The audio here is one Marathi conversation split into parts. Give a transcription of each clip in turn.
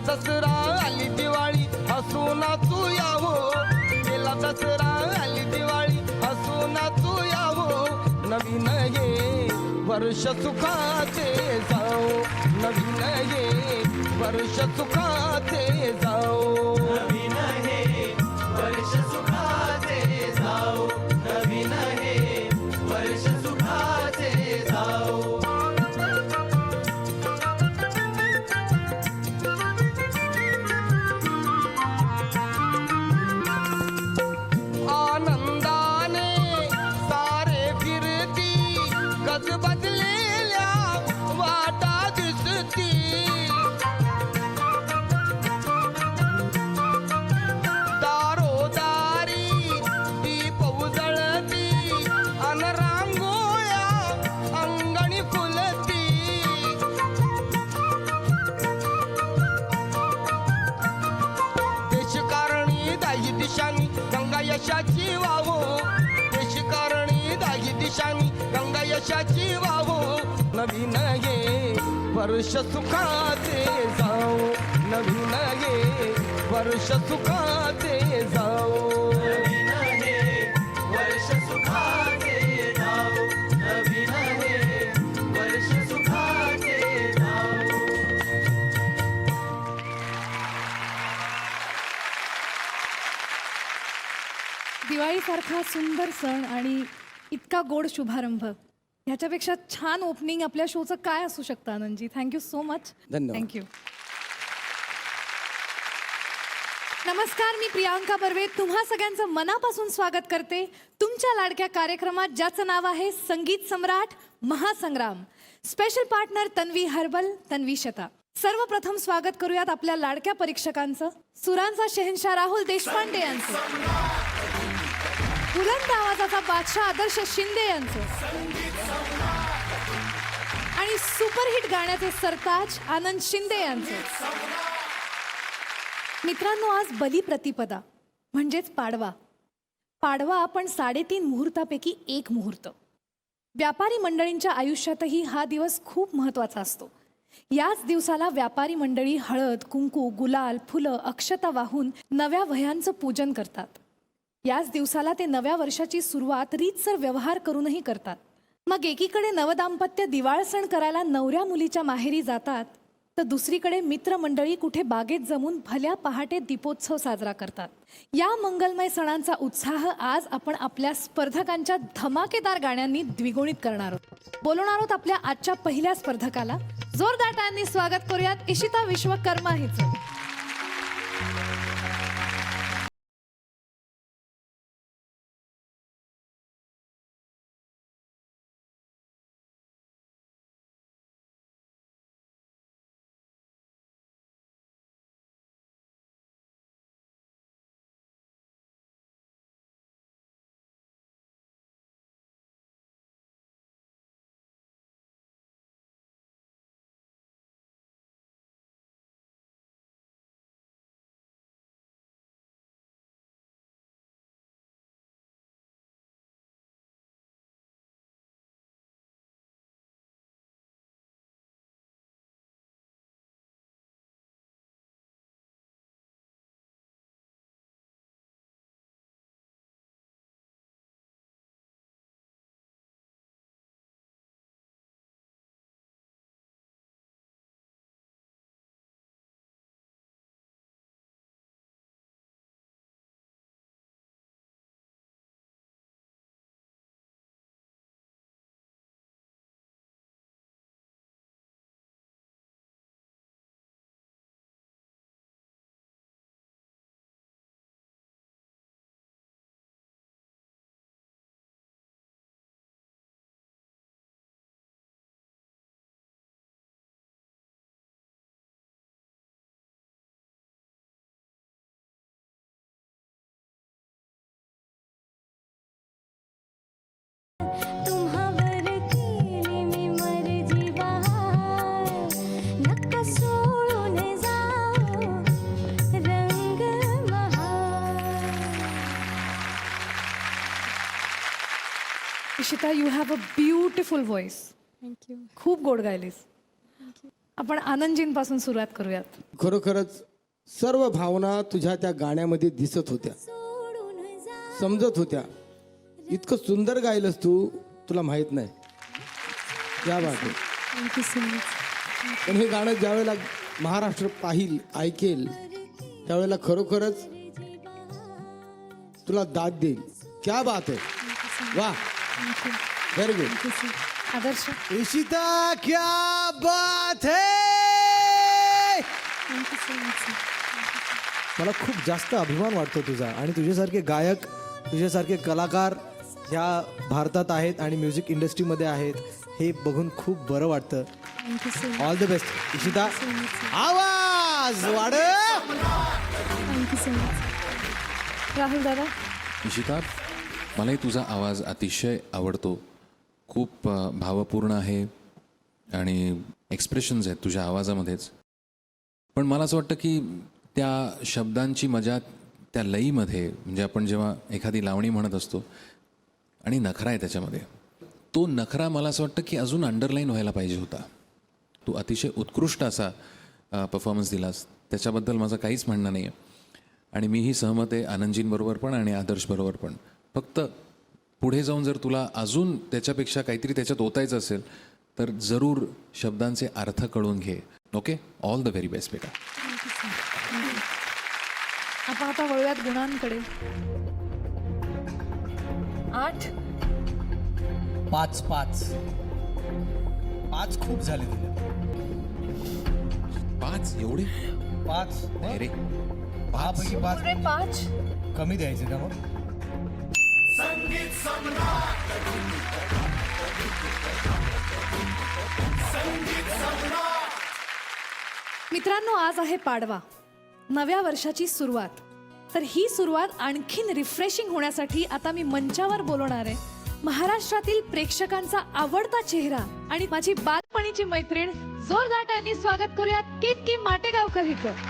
दसरा आली दिवाळी हसू नाचू यावो, गेला दसरा आली दिवाळी हसू नाचू यावो. नवीन ये वर्ष सुखाचे जाओ, नवीन ये वर्ष सुखाचे जाओ. नवीन हे वर्ष सुखाचे जाओ, नवीन हे वर्ष सुखाचे जाओ. आनंदाने सारे फिरती, गज बदलेल्या वाटा दिसती. दारोदारी दीप उजळती, अन रांगोळ्या अंगणी फुलती. देशकारणी दाही दिशांनी गंगा यशाची वाहो, देशकारणी दाही दिशांनी गंगा यशाची वाहो. नवीन ये वर्ष सुखाचे जाओ, नवीन ये वर्ष सुखाचे जाओ. नवीन हे वर्ष सुखाचे जाओ, नवीन हे वर्ष सुखाचे जाओ. दिवाळीसारखा सुंदर सण आणि इतका गोड शुभारंभ, ह्याच्यापेक्षा छान ओपनिंग आपल्या शोचं काय असू शकतं आनंदजी. Thank you so much. धन्यवाद. थँक्यू. नमस्कार, मी प्रियांका बर्वे तुम्हा सगळ्यांचं मनापासून स्वागत करते तुमच्या लाडक्या कार्यक्रमात, ज्याचं नाव आहे Sangeet Samrat Mahasangram. Special partner Tanvi herbal, Tanvi शता. सर्वप्रथम स्वागत करूयात आपल्या लाडक्या परीक्षकांचं, सुरांचा शहनशाह राहुल देशपांडे यांचं, बुलंद आवाजाचा बादशाह आदर्श शिंदे यांचं, आणि सुपरहिट गाण्याचे सरताज आनंद शिंदे यांचं. मित्रांनो, आज बलिप्रतिपदा म्हणजेच पाडवा. पाडवा आपण 3.5 मुहूर्तापैकी एक मुहूर्त. व्यापारी मंडळींच्या आयुष्यातही हा दिवस खूप महत्त्वाचा असतो. याच दिवसाला व्यापारी मंडळी हळद, कुंकू, गुलाल, फुलं, अक्षता वाहून नव्या वह्यांचं पूजन करतात. याच दिवसाला ते नव्या वर्षाची सुरुवात रीतसर व्यवहार करूनही करतात. मग एकीकडे नवदाम्पत्य दिवाळ सण करायला नवऱ्या मुलीच्या माहेरी जातात, तर दुसरीकडे मित्रमंडळी कुठे बागेत जमून भल्या पहाटे दीपोत्सव साजरा करतात. या मंगलमय सणांचा उत्साह आज आपण आपल्या स्पर्धकांच्या धमाकेदार गाण्यांनी द्विगुणित करणार आहोत. बोलवणार आहोत आपल्या आजच्या पहिल्या स्पर्धकाला. जोरदार टाळ्यांनी स्वागत करूयात इशिता विश्वकर्मा हिचं. Ishita, you have a beautiful voice. Thank you. खूप गोड गायलीस. आपण आनंदजींपासून सुरुवात करूयात. खरोखरच सर्व भावना तुझ्या त्या गाण्यामध्ये दिसत होत्या, समजत होत्या. इतकं सुंदर गायलंस तू, तुला माहित नाही. क्या बात आहे. Thank you so much. पण हे गाणं ज्यावेळेला महाराष्ट्र पाहिल, ऐकेल, त्यावेळेला खरोखरच तुला दाद देईल. क्या बात आहे. वा, very good. Thank you sir. Adarsh. Ishita क्या बात है. Thank you so much. मला खूप जास्त अभिमान वाटतो तुझा, आणि तुझ्यासारखे गायक, तुझ्यासारखे कलाकार ह्या भारतात आहेत आणि म्युझिक इंडस्ट्रीमध्ये आहेत, हे बघून खूप बरं वाटतं. Thank you so much. All the best Ishita. आवाज वाढ. Thank you so much. राहुल दादा. इशिता, मलाही तुझा आवाज अतिशय आवडतो. खूप भावपूर्ण आहे आणि एक्सप्रेशन्स आहेत तुझ्या आवाजामध्येच. पण मला असं वाटतं की त्या शब्दांची मजा त्या लईमध्ये, म्हणजे आपण जेव्हा एखादी लावणी म्हणत असतो आणि नखरा आहे त्याच्यामध्ये, तो नखरा मला असं वाटतं की अजून अंडरलाईन व्हायला पाहिजे होता. तू अतिशय उत्कृष्ट असा परफॉर्मन्स दिलास, त्याच्याबद्दल माझं काहीच म्हणणं नाही आहे. आणि मीही सहमत आहे आनंदजींबरोबर पण आणि आदर्शबरोबर पण. फक्त पुढे जाऊन जर तुला अजून त्याच्यापेक्षा काहीतरी त्याच्यात ओतायचं असेल तर जरूर शब्दांचे अर्थ कळून घे. Okay, all the very best बेटा. आपण आता वळूयात गुणांकडे. 8. 5 5 5 खूप झाले तुला. 5 एवढे 5 अरे 5 पैकी 5 5. कमी द्यायचे का मग. मित्रांनो, आज आहे पाडवा, नव्या वर्षाची सुरुवात. तर ही सुरुवात आणखीन रिफ्रेशिंग होण्यासाठी आता मी मंचावर बोलवणार आहे महाराष्ट्रातील प्रेक्षकांचा आवडता चेहरा आणि माझी बालपणीची मैत्रीण. जोरदार स्वागत करूयात केतकी माटेगावकर हिचं.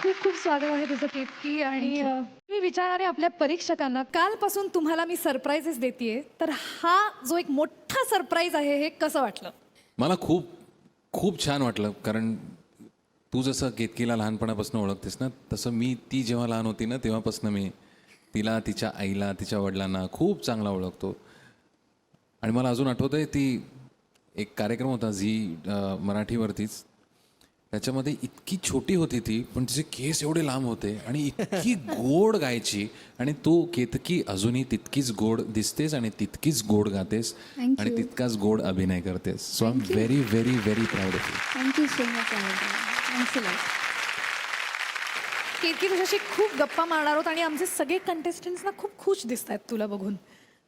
खूप खूप स्वागत आहे तुझं केतकी. आणि मी विचारणारे आपल्या परीक्षकांना, कालपासून तुम्हाला मी सरप्राईजेस देतेय, तर हा जो एक मोठा सरप्राईज आहे हे कसं वाटलं? मला खूप खूप छान वाटलं, कारण तू जसं केतकीला लहानपणापासून ओळखतेस ना, तसं मी ती जेव्हा लहान होती ना तेव्हापासून मी तिला, तिच्या आईला, तिच्या वडिलांना खूप चांगला ओळखतो. आणि मला अजून आठवतं आहे, ती एक कार्यक्रम होता झी मराठीवरतीच, त्याच्यामध्ये इतकी छोटी होती ती, पण तिचे केस एवढे लांब होते आणि इतकी गोड गायची. आणि तू केतकी अजूनही तितकीच गोड दिसतेस आणि तितकीच गोड गातेस आणि तितकाच गोड अभिनय करतेस. So I am very very very proud of you. Thank you so much. Ketaki तुझ्याशी खूप गप्पा मारणार आहोत आणि आमचे सगळे कंटेस्टंट्स ना खूप खुश दिसत आहेत तुला बघून.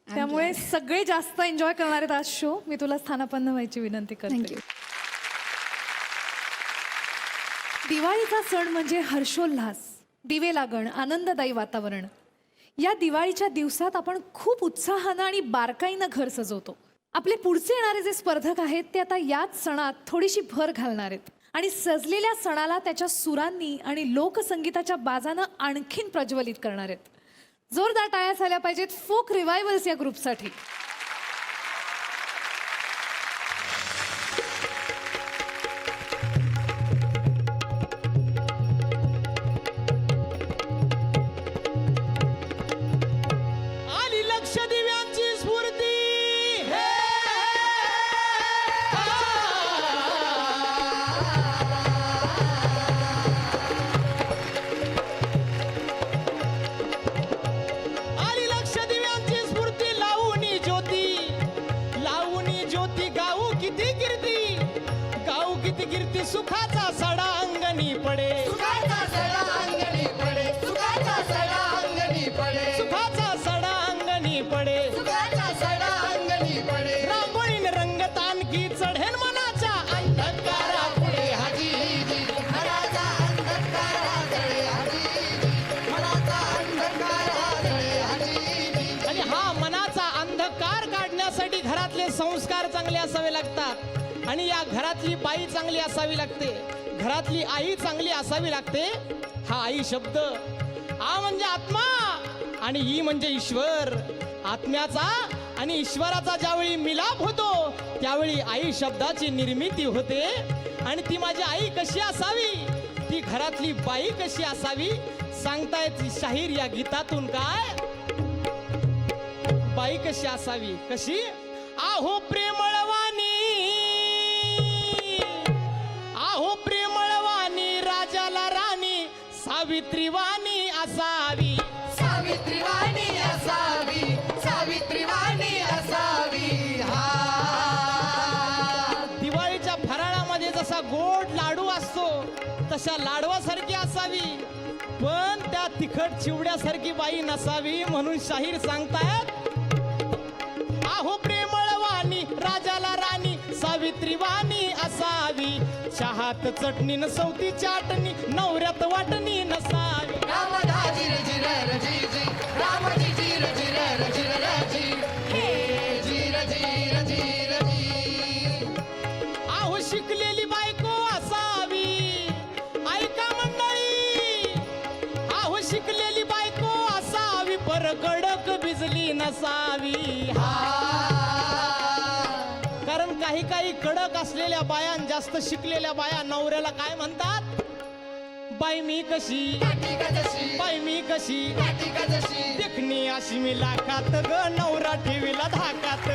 त्यामुळे सगळे जास्त एन्जॉय करणार आहेत आज शो. मी तुला स्थानापन्न व्हायची विनंती करते. दिवाळीचा सण म्हणजे हर्षोल्हास, दिवे लागण, आनंददायी वातावरण. या दिवाळीच्या दिवसात आपण खूप उत्साहानं आणि बारकाईनं घर सजवतो. आपले पुढचे येणारे जे स्पर्धक आहेत ते आता याच सणात थोडीशी भर घालणार आहेत आणि सजलेल्या सणाला त्याच्या सुरांनी आणि लोकसंगीताच्या बाजानं आणखीन प्रज्वलित करणार आहेत. जोरदार टाळ्या झाल्या पाहिजेत फोक रिवायवल्स या ग्रुपसाठी. आली लक्ष दिव्यांची स्फूर्ती आली लक्ष दिव्यांची स्फूर्ती लावूनी ज्योती गाऊ किती कीर्ती सुखाचा सडा अंगणी पडे सुखाचा सडा अंगणी पडे रांगोळीने रंगत आणखी चढेल मनाच्या अंधकारा पुढे आणि हा मनाचा अंधकार काढण्यासाठी घरातले संस्कार चांगले असावे लागतात आणि या घरातली बाई चांगली असावी लागते, घरातली आई चांगली असावी लागते. हा आई शब्द आ म्हणजे आत्मा आणि ई म्हणजे ईश्वर. आत्म्याचा आणि ईश्वराचा ज्यावेळी मिलाप होतो त्यावेळी आई शब्दाची निर्मिती होते. आणि ती माझी आई कशी असावी, ती घरातली बाई कशी असावी सांगतायत शाहीर या गीतातून. काय बाई कशी असावी, कशी आहो प्रेमळवाणी राजाला राणी सावित्रीवाणी असावी दिवाळीच्या फराळामध्ये जसा गोड लाडू असतो तशा लाडवासारखी असावी, पण त्या तिखट चिवड्यासारखी बाई नसावी. म्हणून शाहीर सांगतायत आहो प्रेमळवाणी राजाला राणी सावित्रीवाणी असावी. चहात चटणी न सवती चाटणी नवऱ्यात वाटणी नसावी. आहो शिकलेली बायको असावी, ऐका मंडळी, आहो शिकलेली बायको असावी पर कडक बिजली नसावी. कारण काही कडक असलेल्या बाया, जास्त शिकलेल्या बाया नवऱ्याला काय म्हणतात, बाई मी कशी देखणी अशी मी लाखात ग नवरा ठेवीला धाकात.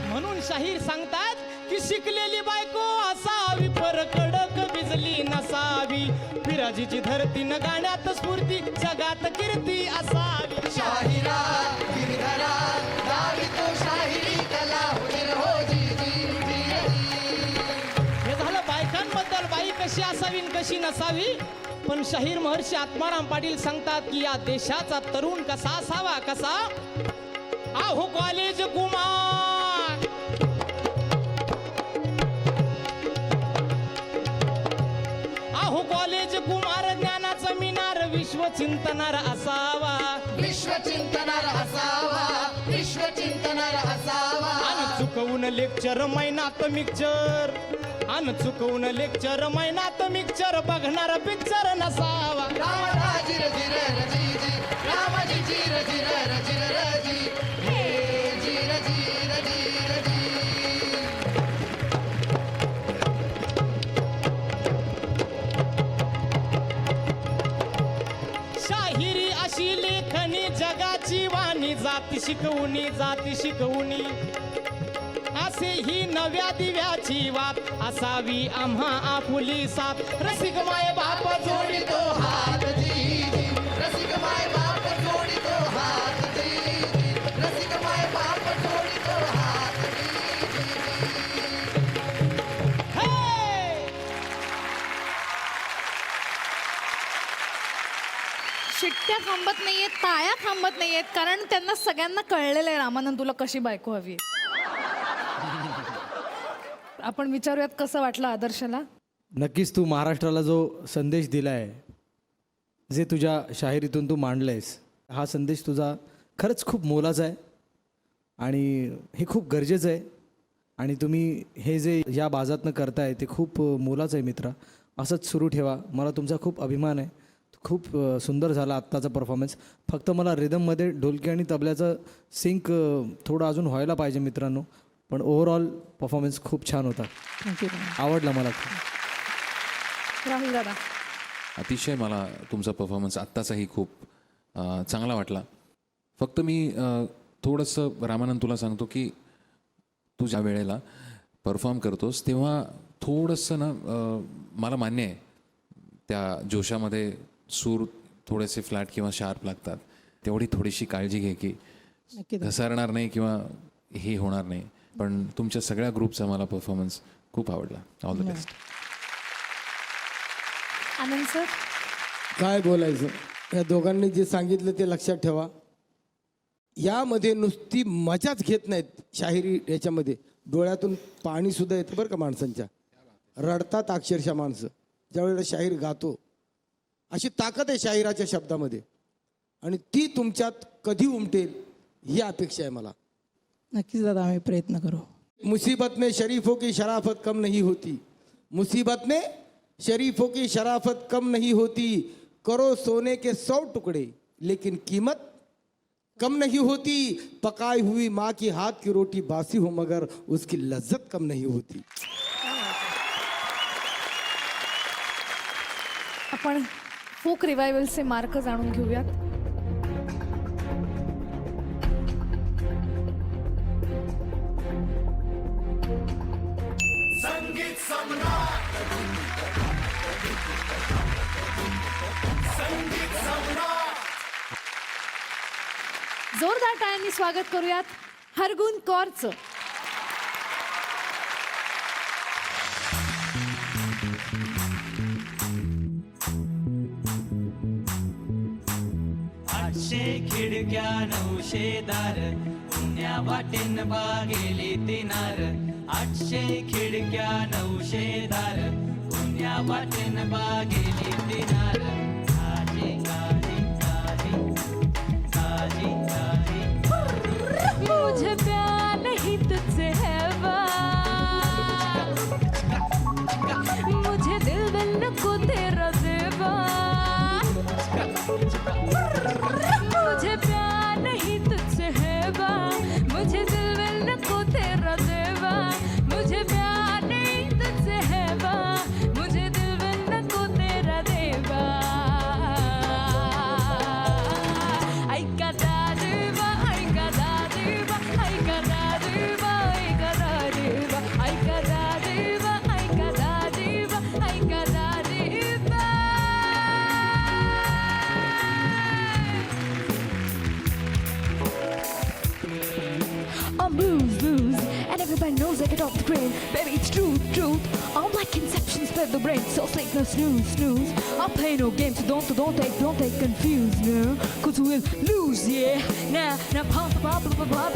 म्हणून शाहीर सांगतात की शिकलेली बायको असावी पर कडक बिजली नसावी. विराजीची धरती न गाण्यात स्फूर्ती जगात कीर्ती असावी. हे झालं बायकांबद्दल, बाई कशी असावी आणि कशी नसावी. पण शाहीर महर्षी आत्माराम पाटील सांगतात की या देशाचा तरुण कसा असावा, कसा आहो कॉलेज कुमार, आहो कॉलेज कुमार ज्ञानाचा मिनार विश्वचिंतनार असावा. अन चुकवून लेक्चर मैनात मिक्चर, अन चुकवून लेक्चर मैनात मिक्चर बघणार पिक्चर नसावा. शाहिरी अशी लेखनी जगाची वाणी जाती शिकवूनी असे ही नव्या दिव्याची वात असावी आम्हा आपुली साथ. रसिक माय बाप जोडितो हात, रसिक माय बाप जोडितो हात, थांबत नाहीयेत, टाळ्या थांबत नाहीयेत, कारण त्यांना सगळ्यांना कळलेलं आहे रामानंद तुला कशी बायको हवी आहे. आपण विचारूयात कसं वाटलं आदर्शला. नक्कीच तू महाराष्ट्राला जो संदेश दिला आहे, जे तुझ्या शाहिरीतून तू मांडलंयस, हा संदेश तुझा खरंच खूप मोलाचा आहे आणि हे खूप गरजेचं आहे. आणि तुम्ही हे जे या बाजातनं करताय ते खूप मोलाचं आहे मित्रा. असंच सुरू ठेवा. मला तुमचा खूप अभिमान आहे. खूप सुंदर झाला आत्ताचा परफॉर्मन्स. फक्त मला रिदममध्ये ढोलकी आणि तबल्याचं सिंक थोडं अजून व्हायला पाहिजे मित्रांनो. पण ओव्हरऑल परफॉर्मन्स खूप छान होता. आवडला मला खूप. राहुल दादा. अतिशय मला तुमचा परफॉर्मन्स आत्ताचाही खूप चांगला वाटला. फक्त मी थोडंसं रामानंद तुला सांगतो की तू ज्या वेळेला परफॉर्म करतोस तेव्हा थोडंसं ना मला मान्य आहे त्या जोशामध्ये सूर थोडेसे फ्लॅट किंवा शार्प लागतात. तेवढी थोडीशी काळजी घे की घसरणार नाही किंवा हे होणार नाही. पण तुमच्या सगळ्या ग्रुपचा मला परफॉर्मन्स खूप आवडला. All the best. Anand sir. काय बोलायचं, या दोघांनी जे सांगितलं ते लक्षात ठेवा. यामध्ये नुसती मजाच घेत नाहीत शाहिरी, याच्यामध्ये डोळ्यातून पाणी सुद्धा येतं बरं का माणसांच्या. रडतात अक्षरशः माणसं ज्यावेळेला शाहीर गातो. अशी ताकद आहे शाहिराच्या शब्दामध्ये आणि ती तुमच्यात कधी उमटेल ही अपेक्षा आहे मला. नक्कीच दादा, आम्ही प्रयत्न करू. मुसीबत में शरीफों की शराफत कम नहीं होती, मुसीबत में शरीफों की शराफत कम नहीं होती. करो सोने के 100 टुकड़े लेकिन कीमत कम नहीं होती. पकाई हुई माँ की हाथ की रोटी बासी हो मगर उसकी लज्जत कम नहीं होती. आपण फोक रिवायवलचे मार्क जाणून घेऊयात. जोरदार टाळ्यांनी स्वागत करूयात हरगुन कौरचं. आठशे खिडक्या 900 दार, पुण्या वाटेन बागेली तिनार. 800 खिडक्या 900 दार, पुण्या वाटेन बागेली तिनार. काजी काजी काजी काजी काजी. मुझे प्यार नहीं तुझसे है मुझे दिल बिन को तेरा देवा. मुझे प्यार नहीं तुझसे है मुझे दिल बिन को तेरा देवा. मुझे प्यार नहीं तुझसे है मुझे दिल बिन को तेरा देवा. ऐका दादेवा, ऐका दादेवा, ऐका दादेवा, ऐका दादेवा, ऐका दादेवा, ऐका दादेवा, ऐका दादेवा. I'm booze, and everybody knows I get off the train. Baby, it's true. All my conceptions spread the brain, so sleep, no snooze. I'll play no games, so don't take confused, no. 'Cause we'll lose, yeah. Now pump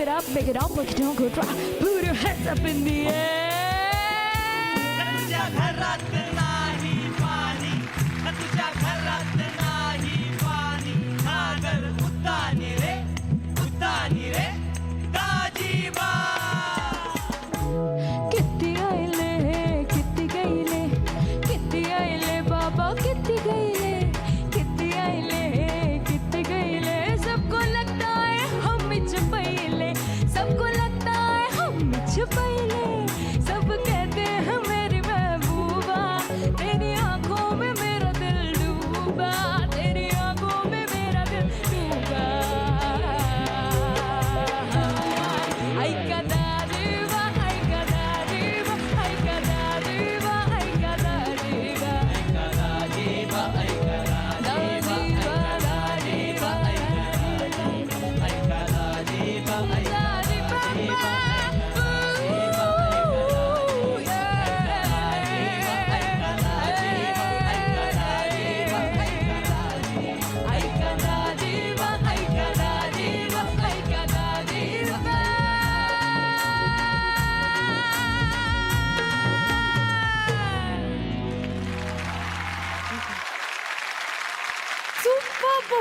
it up, make it up like you don't go try. Put your hands up in the air. तुझ्या घरात नाही पाणी, तुझ्या घरात नाही पाणी. सागर उतानी रे दाजीबा. किती आईले बाबा, किती गईले. सबको लगता है हम पहले, सबको लगता है हम पहले. सब कहते हैं मेरी महबूबा,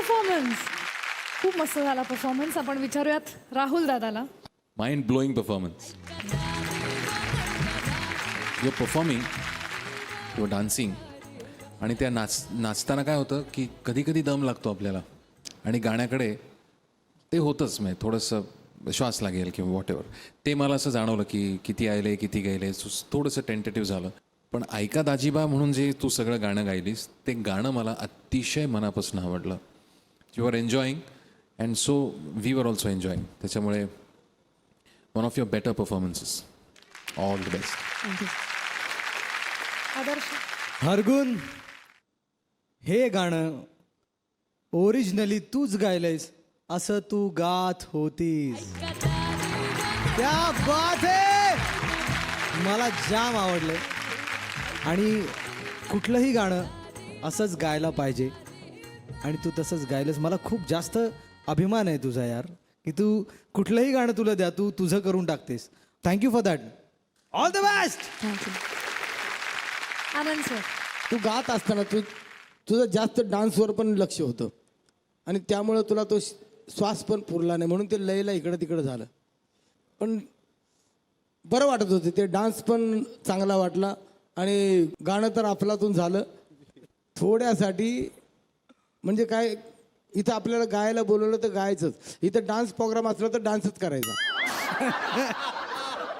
परफॉर्मन्स. खूप मस्त झाला परफॉर्मन्स. आपण विचारूयात राहुल दादाला. Mind blowing performance. Your performing, your dancing, आणि त्या नाचताना काय होतं की कधी कधी दम लागतो आपल्याला, आणि गाण्याकडे ते होतंच, म्हणजे थोडंसं श्वास लागेल किंवा वॉट एव्हर. ते मला असं जाणवलं की किती आले किती गायले, थोडंसं टेंटेटिव्ह झालं. पण ऐका दाजीबा म्हणून जे तू सगळं गाणं गायलीस, ते गाणं मला अतिशय मनापासून आवडलं. You are enjoying and so we were also enjoying. त्याच्यामुळे one of your better performances. All the best. Adarsh. Hargun, हे गाणं ओरिजिनली तूच गायलंयस असं तू गात होतीस. क्या बात आहे. मला जाम आवडलं. आणि कुठलंही गाणं असंच गायला पाहिजे, आणि तू तसंच गायलंस. मला खूप जास्त अभिमान आहे तुझा यार, की तू कुठलंही गाणं तुला द्या, तू तुझं करून टाकतेस. Thank you for that. All the best. Anand sir. तू गात असताना तुझं जास्त डान्सवर पण लक्ष होतं, आणि त्यामुळं तुला तो श्वास पण पुरला नाही, म्हणून ते लयला इकडं तिकडं झालं. पण बरं वाटत होते ते. डान्स पण चांगला वाटला, आणि गाणं तर अफलातून झालं. थोड्यासाठी म्हणजे काय, इथं आपल्याला गायला बोलवलं तर गायचंच, इथं डान्स प्रोग्राम असला तर डान्सच करायचा.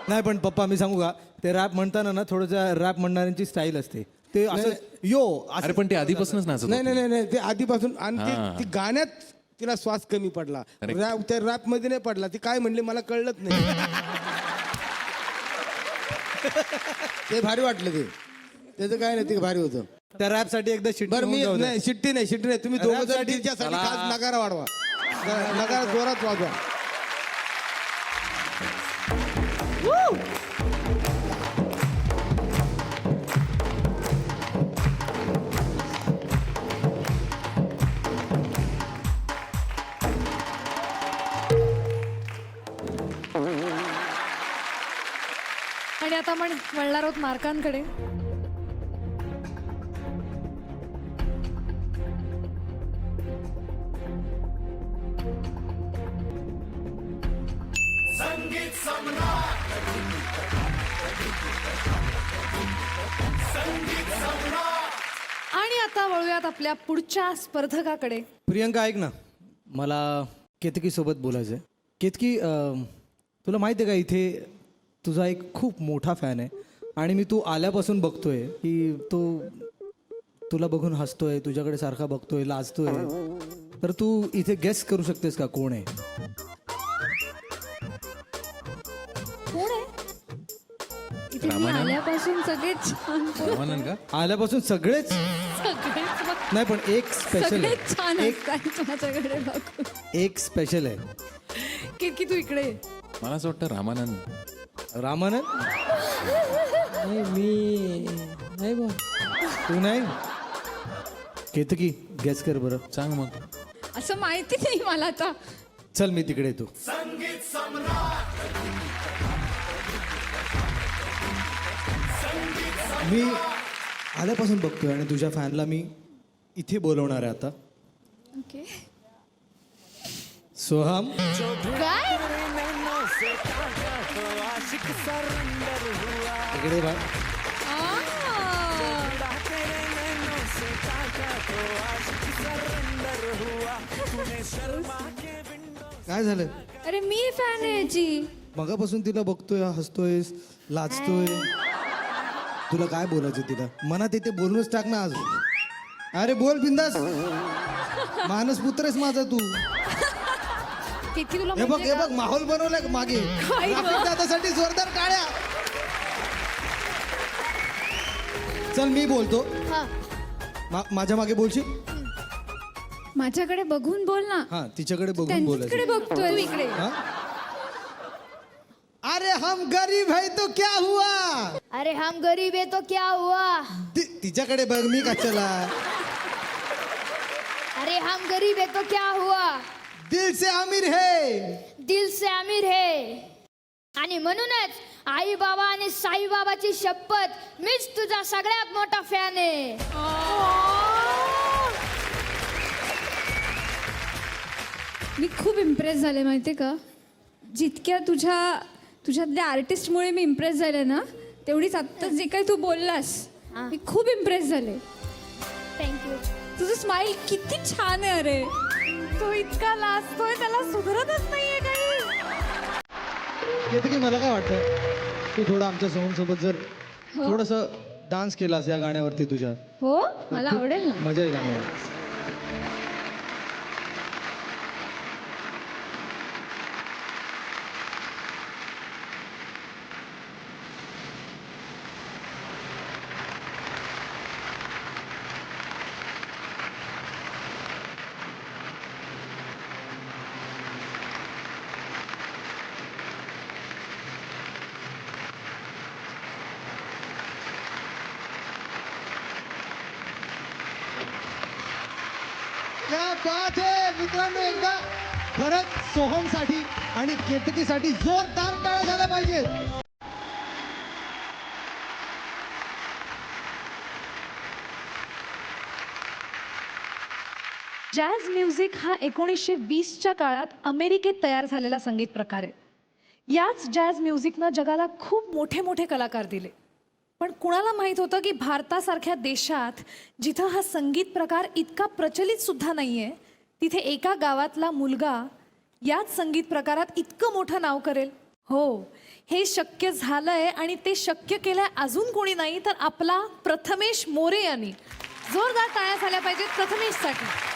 नाही पण पप्पा, मी सांगू का, ते रॅप म्हणताना ना थोडंसं रॅप म्हणणाऱ्यांची स्टाईल असते. ते असं यो असं. अरे पण ते आधीपासूनच नाचत नाही होते. नाही नाही ते आधीपासून. आणि ती गाण्यात तिला श्वास कमी पडला, त्या रॅप मध्ये नाही पडला. ती काय म्हणली मला कळलंच नाही. ते भारी वाटलं. ते त्याचं काय नाही, ते भारी होतं. त्या रॅपसाठी एकदा शिट्टी बरं मी होऊन जाऊ दे. नाही, शिट्टी नाही, शिट्टी नाही. तुम्ही दोघं जण तिच्यासाठी खास नगारा वाढवा, नगारा जोरात वाजवा. आणि आता आपण वळणार आहोत मार्कांकडे. संगीत सम्राट, संगीत सम्राट. आणि आता वळूयात आपल्या पुढच्या स्पर्धकाकडे. प्रियंका, ऐक ना, मला केतकी सोबत बोलायचं आहे. केतकी, तुला माहिती आहे का, इथे तुझा एक खूप मोठा फॅन आहे, आणि मी तू आल्यापासून बघतोय की तो तुला बघून हसतोय, तुझ्याकडे सारखा बघतोय, लाजतोय. तर तू इथे गेस करू शकतेस का कोण आहे? कोण आहे? इथे मी आल्यापासून सगळेच छान रामानंद का? आल्यापासून सगळेच सगळेच नाही, पण एक स्पेशल सगळेच छान आहे. असतात माझ्याकडे बघून. एक स्पेशल आहे. की तू इकडे ये. मला असं वाटतं रामानंद. रामानंद, मी नाही बा. तू नाही. केतकी, गेस कर बरं. सांग मग. असं माहिती नाही मला आता. चल मी तिकडे येतो. संगीत सम्राट, मी आल्यापासून बघतोय, आणि तुझ्या फॅनला मी इथे बोलवणार आहे आता. ओके. सोहम, काय? इकडे बघ. काय झालं? अरे मी फॅन आहे याची. मगापासून तिला बघतोय, हसतोयस, लाजतोय. तुला काय बोलायचं तिला? मनात येते बोलूनच टाक ना आज. अरे बोल बिंदास. मानस पुत्रच माझा तू. किती तुला हे बघ, हे बघ, माहोल बनवलाय मागे. राफिक दादासाठी जोरदार टाळ्या. चल मी बोलतो. माझ्या मागे बोलशील? माझ्याकडे बघून बोल ना. हा, तिच्याकडे बघून त्यांच्याकडे बोलायचं. बघतोय तू इकडे. हा? अरे हम गरीब है तो क्या हुआ? अरे हम गरीब है तो क्या हुआ? तिच्याकडे बघ, मी कशाला? अरे हम गरीब है तो क्या हुआ? दिल से अमीर है. दिल से अमीर है. आणि म्हणूनच आई बाबा आणि साई बाबाची शपथ, मीच तुझा सगळ्यात मोठा फॅन आहे. मी खूप इम्प्रेस झाले माहिती आहे का. जितक्या तुझ्यातल्या आर्टिस्टमुळे मी इम्प्रेस झाले ना, तेवढीच आत्ता जे काही तू बोललास मी खूप इम्प्रेस झाले. थँक्यू. तुझं स्माईल किती छान आहे अरे. तो इतका लाजतोय, त्याला सुधरतच नाहीये काही. येतं की मला काय वाटतं की थोडं आमच्या सोहमसोबत जर थोडंसं डान्स केलास या गाण्यावरती तुझ्या, हो मला आवडेल ना. मजा येईल गाण्यावर. क्या बात आहे मित्रांनो, एकदा खरंच सोहमसाठी आणि केतकीसाठी जोरदार टाळ्या झाल्या पाहिजेत. जॅझ म्युझिक हा 1920च्या काळात अमेरिकेत तयार झालेला संगीत प्रकार आहे. याच जॅझ म्युझिकनं जगाला खूप मोठे मोठे कलाकार दिले. पण कुणाला माहीत होतं की भारतासारख्या देशात जिथं हा संगीत प्रकार इतका प्रचलित सुद्धा नाही आहे, तिथे एका गावातला मुलगा याच संगीत प्रकारात इतकं मोठं नाव करेल. हो, हे शक्य झालंय आणि ते शक्य केलंय अजून कोणी नाही तर आपला प्रथमेश मोरे यांनी. जोरदार टाळ्या झाल्या पाहिजेत प्रथमेशसाठी.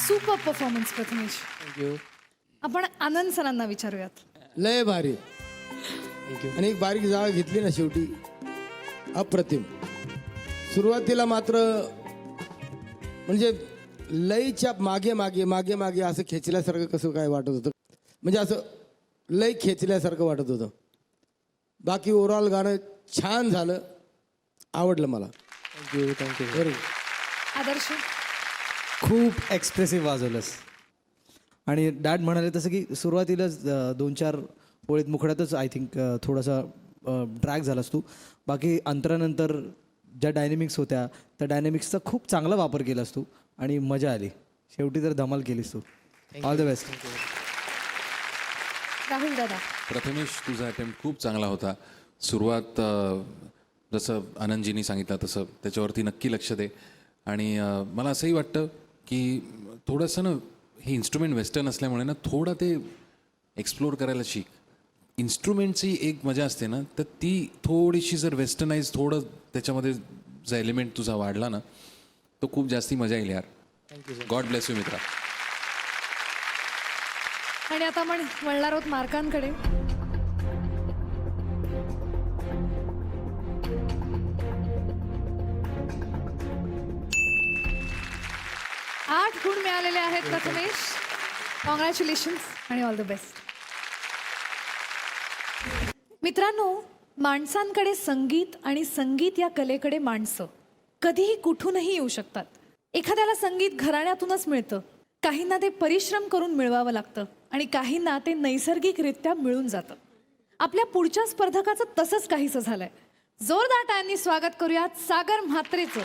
Super performance Prathamesh. थँक्यू. आपण आनंद सरांना विचारूयात. लय भारी. आणि एक बारीक जागा घेतली ना शेवटी, अप्रतिम. सुरुवातीला मात्र म्हणजे लयच्या मागे मागे मागे मागे असं खेचल्यासारखं कसं काय वाटत होतं, म्हणजे असं लय खेचल्यासारखं वाटत होतं. बाकी ओव्हरऑल गाणं छान झालं, आवडलं मला. थँक्यू. बरोबर. आदर्श. खूप एक्सप्रेसिव्ह वाजवलंस. आणि डॅड म्हणाले तसं की सुरुवातीलाच 2-4 ओळीत मुखड्यातच आय थिंक थोडासा ड्रॅग झालास तू. बाकी अंतरानंतर ज्या डायनेमिक्स होत्या त्या डायनेमिक्सचा खूप चांगला वापर केलास तू आणि मजा आली. शेवटी तर धमाल केलीस तू. All the best. राहुल दादा. प्रथमेश, तुझा अटेम्प्ट खूप चांगला होता. सुरुवात जसं आनंदजींनी सांगितलं तसं त्याच्यावरती नक्की लक्ष दे. आणि मला असंही वाटतं की थोडंसं ना, हे इन्स्ट्रुमेंट वेस्टर्न असल्यामुळे ना थोडं ते एक्सप्लोर करायला शिक. इन्स्ट्रुमेंटची एक मजा असते ना, तर ती थोडीशी जर वेस्टर्नाइज थोडं त्याच्यामध्ये जो एलिमेंट तुझा वाढला ना, तो खूप जास्ती मजा येईल यार. गॉड ब्लेस यू मित्रा. आणि आता आपण वळणार आहोत मार्कांकडे. आठ गुण मिळालेले आहेत प्रथमेश. कॉंग्रॅच्युलेशन्स आणि ऑल द बेस्ट. मित्रांनो, माणसांकडे संगीत आणि संगीत या कलेकडे माणसं कधीही कुठूनही येऊ शकतात. एखाद्याला संगीत घराण्यातूनच मिळतं, काहींना ते परिश्रम करून मिळवावं लागतं आणि काहींना ते नैसर्गिकरित्या मिळून जातं. आपल्या पुढच्या स्पर्धकाचं तसंच काहीसं झालंय. जोरदार टाळ्यांनी स्वागत करूयात सागर म्हात्रेचं.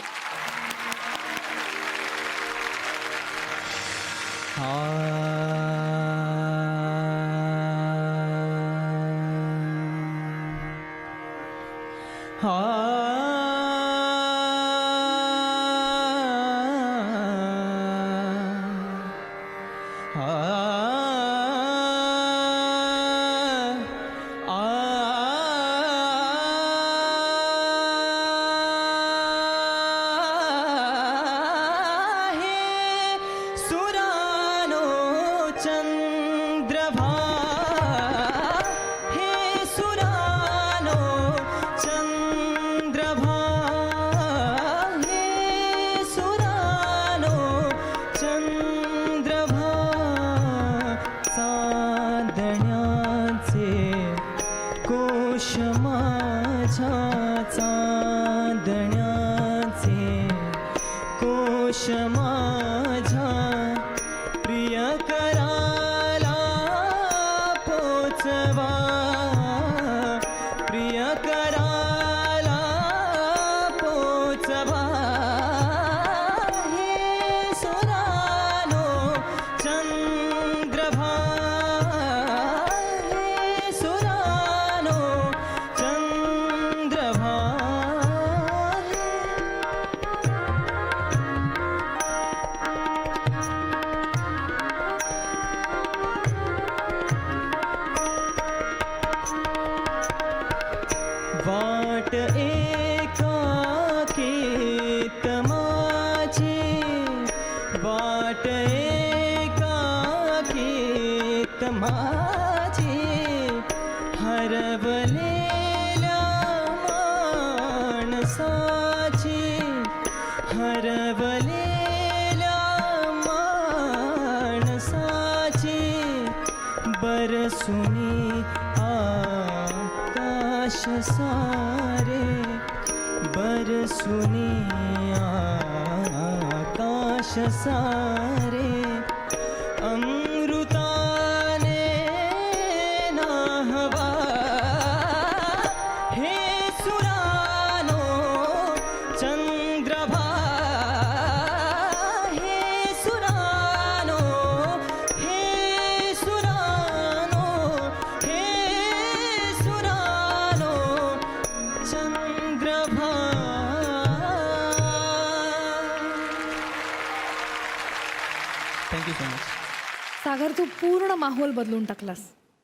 सागर, तू पूर्ण माहोल बदलून टाकलास.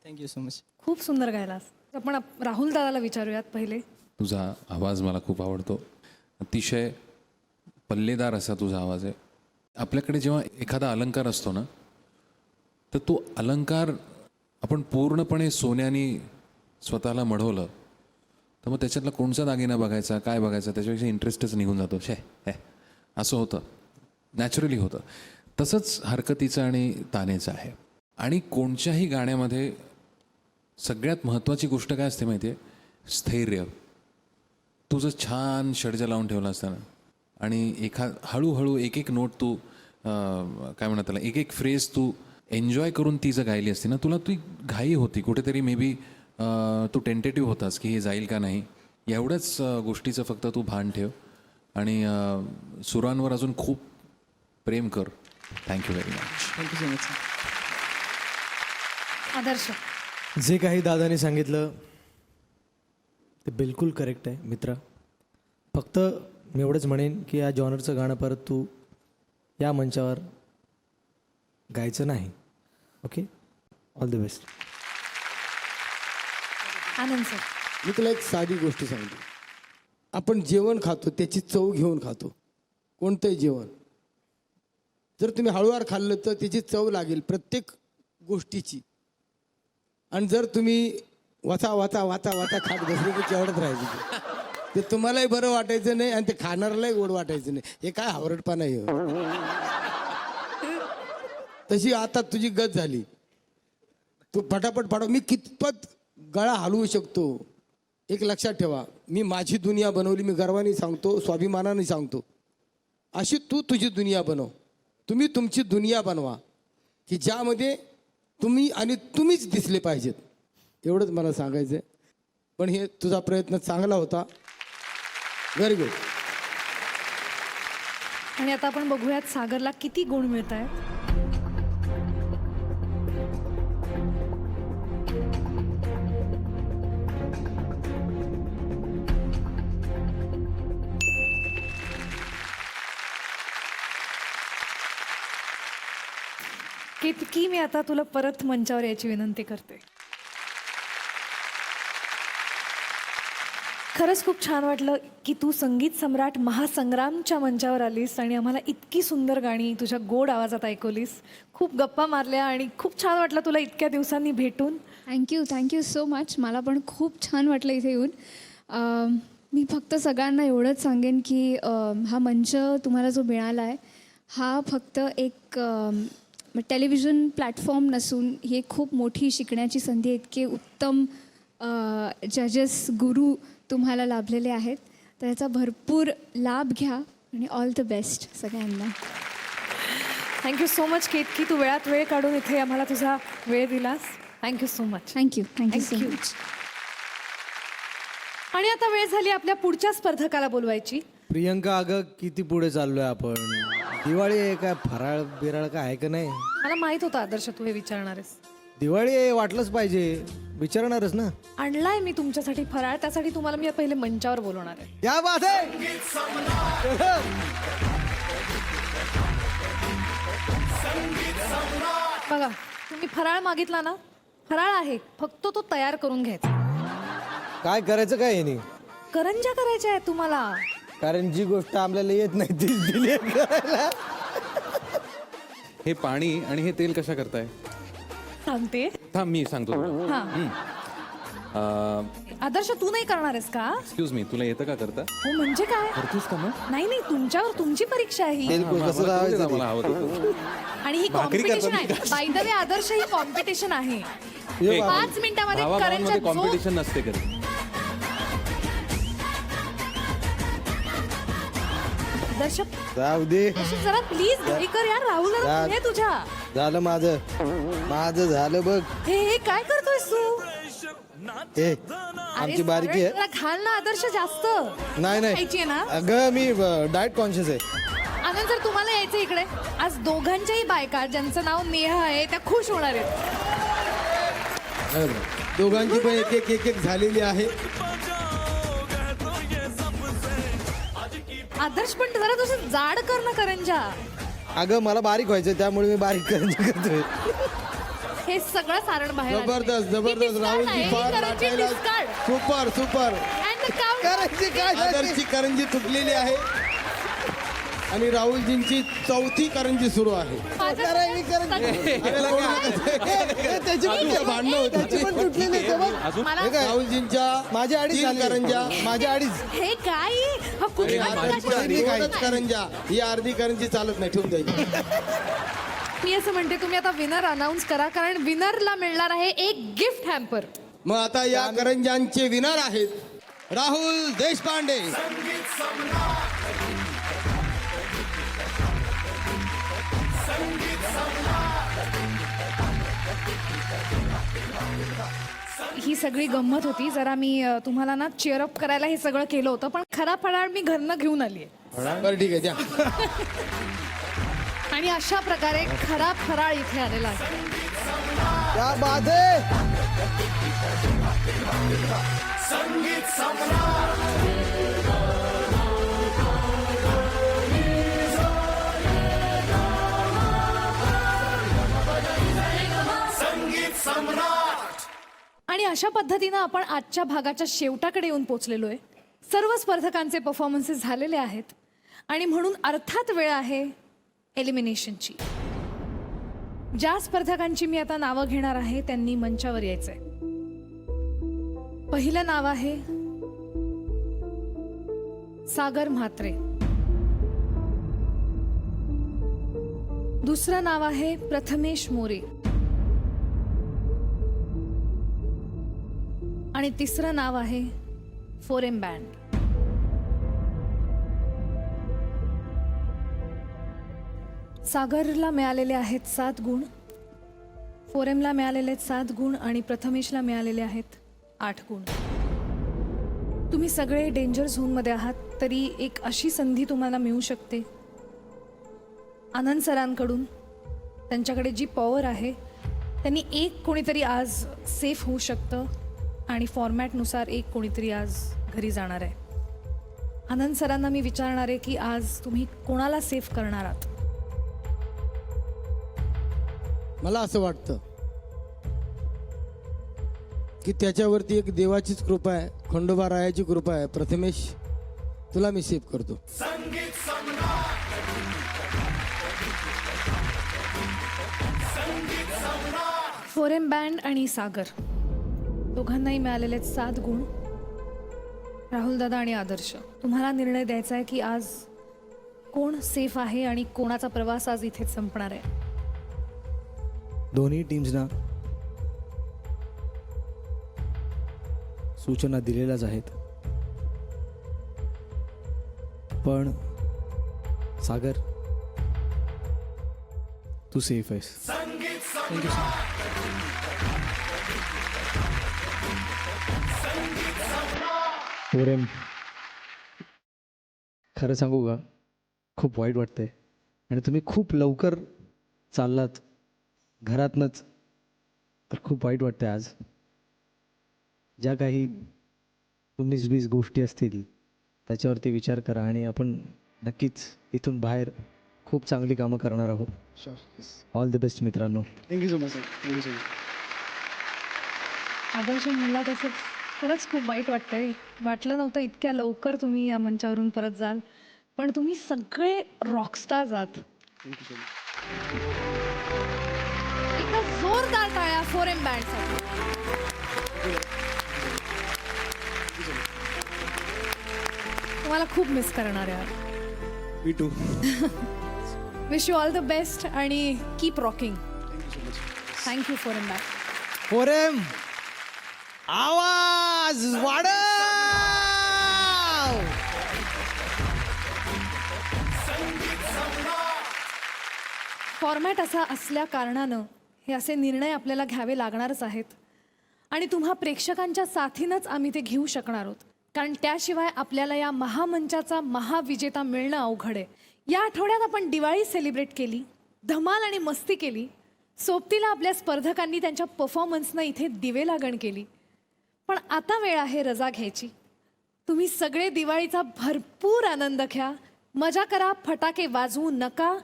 Thank you so much. खूप सुंदर गायलास. आपण राहुल दादाला विचारूयात पहिले. तुझा आवाज मला खूप आवडतो. अतिशय पल्लेदार असा तुझा आवाज आहे. आपल्याकडे जेव्हा एखादा अलंकार असतो ना, तर तो अलंकार आपण पूर्णपणे सोन्याने स्वतःला मढवलं तर मग त्याच्यातला कोणचा दागिना बघायचा, काय बघायचा, त्याच्यापेक्षा इंटरेस्टच निघून जातो. असं होतं, नॅचरली होतं. तसंच हरकतीचं आणि तानेचं आहे. आणि कोणत्याही गाण्यामध्ये सगळ्यात महत्त्वाची गोष्ट काय असते माहिती आहे? स्थैर्य. तुझं छान षड्ज लावून ठेवलं असताना आणि हळूहळू एक एक नोट तू काय म्हणतात त्याला, एक एक फ्रेज तू एन्जॉय करून ती जर गायली असती ना, तुला ती घाई होती कुठेतरी. मे बी तू टेंटेटिव्ह होतास की हे जाईल का नाही. एवढ्याच गोष्टीचं फक्त तू भान ठेव आणि सुरांवर अजून खूप प्रेम कर. Thank you very much. Thank you so much. Adarsh, जे काही दादाने सांगितलं ते बिलकुल करेक्ट आहे मित्रा. फक्त मी एवढंच म्हणेन की या जॉनरचं गाणं परत तू या मंचावर गायचं नाही. Okay, all the best. Anand sir, मी तुला एक साधी गोष्ट सांगतो. आपण जेवण खातो त्याची चव घेऊन खातो. कोणतंही जेवण जर तुम्ही हळूवार खाल्लं तर त्याची चव लागेल प्रत्येक गोष्टीची. आणि जर तुम्ही वाचा वाचा वाचा वाचा खात बसले की केवढत राहायचं ते तुम्हालाही बरं वाटायचं नाही आणि ते खाणाऱ्यालाही गोड वाटायचं नाही. हे काय हावरटपणा आहे. तशी आता तुझी गत झाली. तू फटाफट मी कितपत गळा हलवू शकतो एक लक्षात ठेवा, मी माझी दुनिया बनवली, मी गर्वाने सांगतो, स्वाभिमानाने सांगतो. अशी तू तुझी दुनिया बनव. तुम्ही तुमची दुनिया बनवा की ज्यामध्ये तुम्ही आणि तुम्हीच दिसले पाहिजेत. एवढंच मला सांगायचं आहे. पण हे तुझा प्रयत्न चांगला होता. Very good. आणि आता आपण बघूयात सागरला किती गुण मिळत आहेत. केतकी, मी आता तुला परत मंचावर यायची विनंती करते. खरंच खूप छान वाटलं की तू संगीत सम्राट महासंग्रामच्या मंचावर आलीस आणि आम्हाला इतकी सुंदर गाणी तुझ्या गोड आवाजात ऐकवलीस. खूप गप्पा मारल्या आणि खूप छान वाटलं तुला इतक्या दिवसांनी भेटून. Thank you so much. मला पण खूप छान वाटलं इथे येऊन. मी फक्त सगळ्यांना एवढंच सांगेन की हा मंच तुम्हाला जो मिळाला आहे हा फक्त एक टेलिव्हिजन प्लॅटफॉर्म नसून ही एक खूप मोठी शिकण्याची संधी आहे. इतके उत्तम जजेस, गुरु तुम्हाला लाभलेले आहेत. तर याचा भरपूर लाभ घ्या आणि ऑल द बेस्ट सगळ्यांना. थँक्यू सो मच केतकी, तू वेळात वेळ काढून इथे आम्हाला तुझा वेळ दिलास. Thank you so much. Thank you so Thank you. Much. आणि आता वेळ झाली आपल्या पुढच्या स्पर्धकाला बोलवायची. प्रियंका, अगं किती पुढे चाललोय आपण. दिवाळी आहे, काय फराळ बिराळ काय आहे का नाही? मला माहित होतं आदर्श तू हे विचारणार आहेस. दिवाळी आहे, वाटलंच पाहिजे, विचारणारच ना. आणलाय मी तुमच्यासाठी फराळ, त्यासाठी तुम्हाला मी पहिले मंचावर बोलवणार आहे. क्या बात आहे. बघा, तुम्ही फराळ मागितला ना, फराळ आहे, फक्त तो तयार करून घ्यायचा. काय करायचं काय याने? करंज्या करायच्या आहेत तुम्हाला. कारण जी गोष्ट आपल्याला येत नाही ती दिली आहे करायला. हे पाणी आणि हे तेल कशा करताय? सांगते. थांब मी सांगतो. हा, आदर्श तू नाही करणार आहेस का? एक्सक्यूज मी, तुला येतं का करता? हो म्हणजे काय? करतोस का मग? नाही तुमच्यावर, तुमची परीक्षा आहे ही. तेल कसं लावायचं ते? मला हवं होतं. आणि ही कॉम्पिटिशन आहे. By the way Adarsh, he competition आहे. 5 मिनिटामध्ये करंज्या जो कॉम्पिटिशन नसते कधी. आदर्श जाऊ दे. जरा प्लीज घरी कर यार. राहुल आहे तुझ्या. झालं माझं झालं बघ. हे काय करतोयस तू? ए, अरे आमची बारकी सरळ आहे. जरा खाल ना आदर्श जास्त. नाही खायची आहे ना? अगं मी डाएट कॉन्शियस आहे. आनंद सर, तुम्हाला यायचं इकडे. आज दोघांच्याही बायका ज्यांचं नाव नेहा आहे त्या खुश होणार आहेत. दोघांची पण एक झालेली आहे. आदर्श पण जरा तुझं जाड कर ना करंजा. अगं मला बारीक व्हायचं त्यामुळे मी बारीक करतोय. हे सगळं सारण बाहेर आलं. जबरदस्त ही discard राहुलजी आहे, ही फार करंजी नाचायला. discard. Super. And the count- करायची काय आदर्शची करंजी तुटलेली आहे आणि राहुलजींची चौथी करंजी सुरू आहे. माझं करायची करंजी. त्याची पण भांडणं होती. त्याची पण तुटलेली आहे बघ. मला हे काय? राहुलजींच्या माझ्या अडीच 3 झाले. करंज्या, माझ्या अडीच. हे काय? हा कुठला प्रकार आहे? 2च करंज्या. ही अर्धी करंजी चालत नाही, ठेवून द्यायची. मी असं म्हणते तुम्ही आता विनर अनाऊन्स करा, कारण विनरला मिळणार आहे एक गिफ्ट हॅम्पर. मग आता या करंज्यांचे विनर आहेत राहुल देशपांडे. ही सगळी गंमत होती. जरा मी तुम्हाला ना चेअरअप करायला हे सगळं केलं होतं, पण खरा फराळ मी घरनं घेऊन आली आहे. बरं ठीक आहे, द्या. आणि अशा प्रकारे खरा फराळ इथे आलेला आहे. क्या बात आहे. संगीत सम्राट संगीत सम्राट. आणि अशा पद्धतीनं आपण आजच्या भागाच्या शेवटाकडे येऊन पोचलेलो आहे. सर्व स्पर्धकांचे परफॉर्मन्सेस झालेले आहेत आणि म्हणून अर्थात वेळ आहे एलिमिनेशनची. ज्या स्पर्धकांची मी आता नावं घेणार आहे त्यांनी मंचावर यायचंय. पहिलं नाव आहे सागर म्हात्रे. दुसरं नाव आहे प्रथमेश मोरे. आणि तिसरं नाव आहे 4M बँड. सागरला मिळालेले आहेत 7 गुण, 4Mला मिळालेले आहेत 7 गुण आणि प्रथमेशला मिळालेले आहेत 8 गुण. तुम्ही सगळे डेंजर झोनमध्ये आहात, तरी एक अशी संधी तुम्हाला मिळू शकते आनंद सरांकडून. त्यांच्याकडे जी पॉवर आहे त्यांनी एक कोणीतरी आज सेफ होऊ शकतं आणि फॉर्मॅटनुसार एक कोणीतरी आज घरी जाणार आहे. आनंद सरांना मी विचारणार आहे की आज तुम्ही कोणाला सेफ करणार आहात. मला असं वाटतं की त्याच्यावरती एक देवाचीच कृपा आहे, खंडोबा रायाची कृपा आहे. प्रथमेश, तुला मी सेफ करतो. संगीत सम्राट 4M बँड आणि सागर दोघांनाही मिळालेले आहेत 7 गुण. राहुल दादा आणि आदर्श, तुम्हाला निर्णय द्यायचा आहे की आज कोण सेफ आहे आणि कोणाचा प्रवास आज इथेच संपणार आहे. दोन्ही टीम्सना सूचना दिलेल्याच आहेत, पण सागर, तू सेफ आहेस. संगीत सम्राट संगीत सम्राट 4M, खरं सांगू का, खूप वाईट वाटतंय आणि तुम्ही खूप लवकर चाललात घरातनंच, तर खूप वाईट वाटतंय आज. ज्या काही 19-20 गोष्टी असतील त्याच्यावरती विचार करा आणि आपण नक्कीच इथून बाहेर खूप चांगली कामं करणार आहोत. ऑल द बेस्ट मित्रांनो. Thank you so much sir. Thank you so much. Adarsh म्हणला तसं खरंच खूप वाईट वाटतंय. वाटलं नव्हतं इतक्या लवकर तुम्ही या मंचावरून परत जाल, पण तुम्ही सगळे रॉकस्टार्स आहात. Thank you so much. एकदा जोरदार टाळ्या 4M बँडसाठी. तुम्हाला खूप मिस करणार आहे. Me too. Wish you all the best आणि keep rocking. Thank you 4M band. 4M, आवाज वाढव. फॉर्मॅट असा असल्या कारणानं हे असे निर्णय आपल्याला घ्यावे लागणारच आहेत आणि तुम्हा प्रेक्षकांच्या साथीनंच आम्ही ते घेऊ शकणार आहोत, कारण त्याशिवाय आपल्याला या महामंचाचा महाविजेता मिळणं अवघड आहे. या आठवड्यात आपण दिवाळी सेलिब्रेट केली, धमाल आणि मस्ती केली. सोबतीला आपल्या स्पर्धकांनी त्यांच्या परफॉर्मन्सनं इथे दिवे लागण केली. पण आता वेळ आहे रजा घ्यायची. तुम्ही सगळे दिवाळीचा भरपूर आनंद घ्या, मजा करा, फटाके वाजवू नका,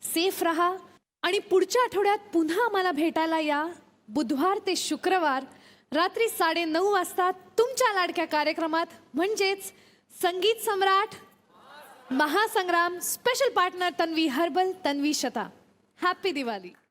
सेफ रहा आणि पुढच्या आठवड्यात पुन्हा आम्हाला भेटायला या. बुधवार ते शुक्रवार रात्री 9:30 वाजता तुमच्या लाडक्या कार्यक्रमात, म्हणजेच Sangeet Samrat Mahasangram. Special partner Tanvi herbal, Tanvi शता. हॅपी दिवाळी.